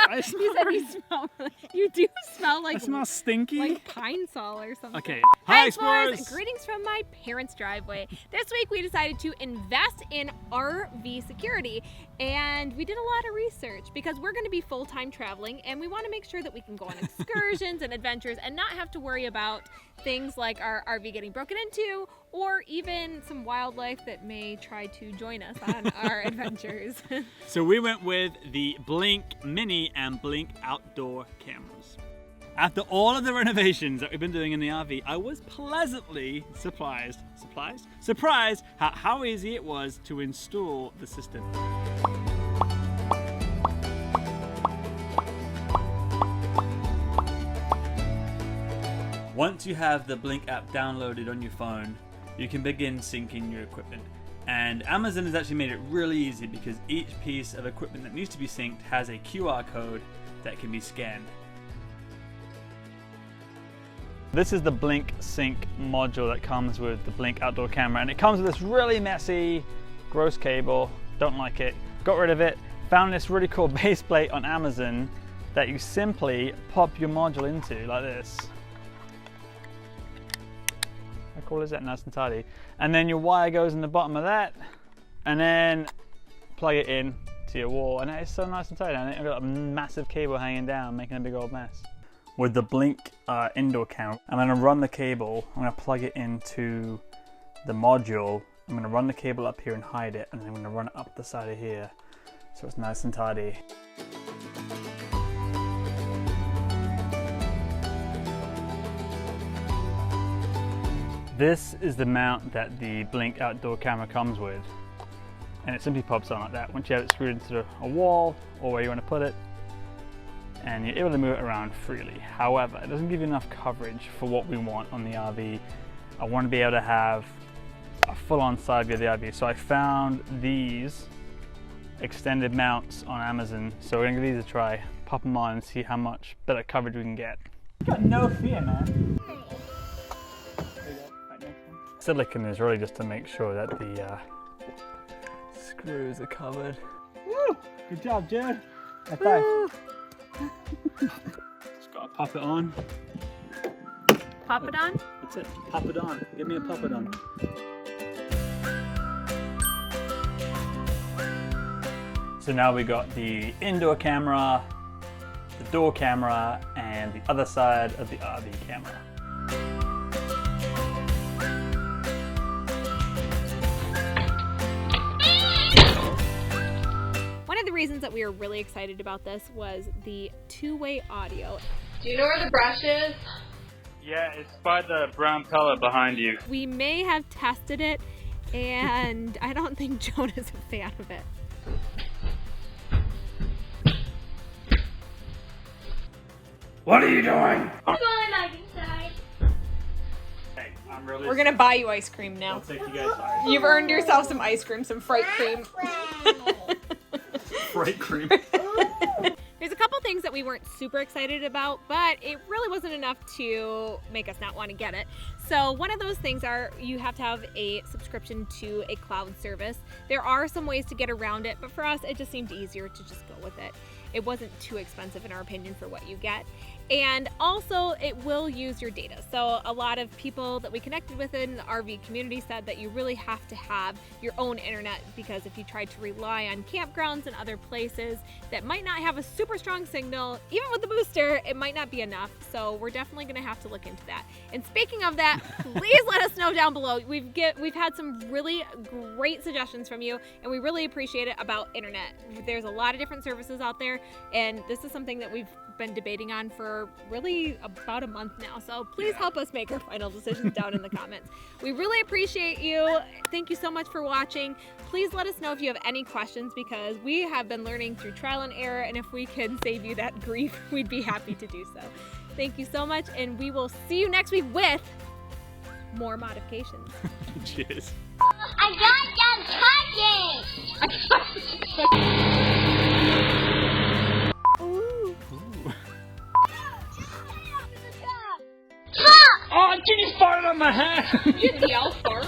I smell. You said you smell. You do smell like. I smell stinky. Like pine sol or something. Okay. Hi, Hi, explorers! explorers. Greetings from my parents' driveway. This week we decided to invest in RV security, and we did a lot of research because we're going to be full-time traveling, and we want to make sure that we can go on excursions and adventures and not have to worry about things like our RV getting broken into, or even some wildlife that may try to join us on our adventures. So we went with the Blink Mini and Blink outdoor cameras. After all of the renovations that we've been doing in the RV, I was pleasantly surprised how easy it was to install the system. Once you have the Blink app downloaded on your phone, you can begin syncing your equipment. And Amazon has actually made it really easy because each piece of equipment that needs to be synced has a QR code that can be scanned. This is the Blink Sync module that comes with the Blink outdoor camera, and it comes with this really messy, gross cable. Don't like it. Got rid of it. Found this really cool base plate on Amazon that you simply pop your module into like this. How cool is that? Nice and tidy. And then your wire goes in the bottom of that, and then plug it in to your wall, and that is so nice and tidy. And I've got a massive cable hanging down, making a big old mess. With the Blink indoor camera, I'm going to run the cable. I'm going to plug it into the module. I'm going to run the cable up here and hide it, and then I'm going to run it up the side of here so it's nice and tidy. This is the mount that the Blink outdoor camera comes with, and it simply pops on like that once you have it screwed into a wall or where you want to put it, and you're able to move it around freely. However, it doesn't give you enough coverage for what we want on the RV. I want to be able to have a full-on side view of the RV, so I found these extended mounts on Amazon. So we're going to give these a try, pop them on and see how much better coverage we can get. You got no fear, man. Silicone is really just to make sure that the screws are covered. Woo! Good job, Jared. High five. Just gotta pop it on. Pop it on? That's it. Pop it on. Give me a pop it on. So now we got the indoor camera, the door camera, and the other side of the RV camera. One of the reasons that we were really excited about this was the two-way audio. Do you know where the brush is? Yeah, it's by the brown pellet behind you. We may have tested it, and I don't think Jonah's a fan of it. What are you doing? I'm going back inside. Hey, I'm really We're gonna buy you ice cream now. I'll take you guys ice. You've earned yourself some ice cream, some fright cream. Fright cream. There's a couple things that we weren't super excited about, but it really wasn't enough to make us not want to get it. So one of those things are you have to have a subscription to a cloud service. There are some ways to get around it, but for us it just seemed easier to just go with it. It wasn't too expensive in our opinion for what you get. And also it will use your data. So a lot of people that we connected with in the RV community said that you really have to have your own internet, because if you try to rely on campgrounds and other places that might not have a super strong signal, even with the booster, it might not be enough. So we're definitely gonna have to look into that. And speaking of that, please let us know down below. We've had some really great suggestions from you, and we really appreciate it about internet. There's a lot of different services out there, and this is something that we've been debating on for really about a month now. So please help us make our final decisions down in the comments. We really appreciate you. Thank you so much for watching. Please let us know if you have any questions, because we have been learning through trial and error, and if we can save you that grief, we'd be happy to do so. Thank you so much, and we will see you next week with more modifications. Cheers. I got them talking! Oh, did you fart on my hand? You didn't yell fart.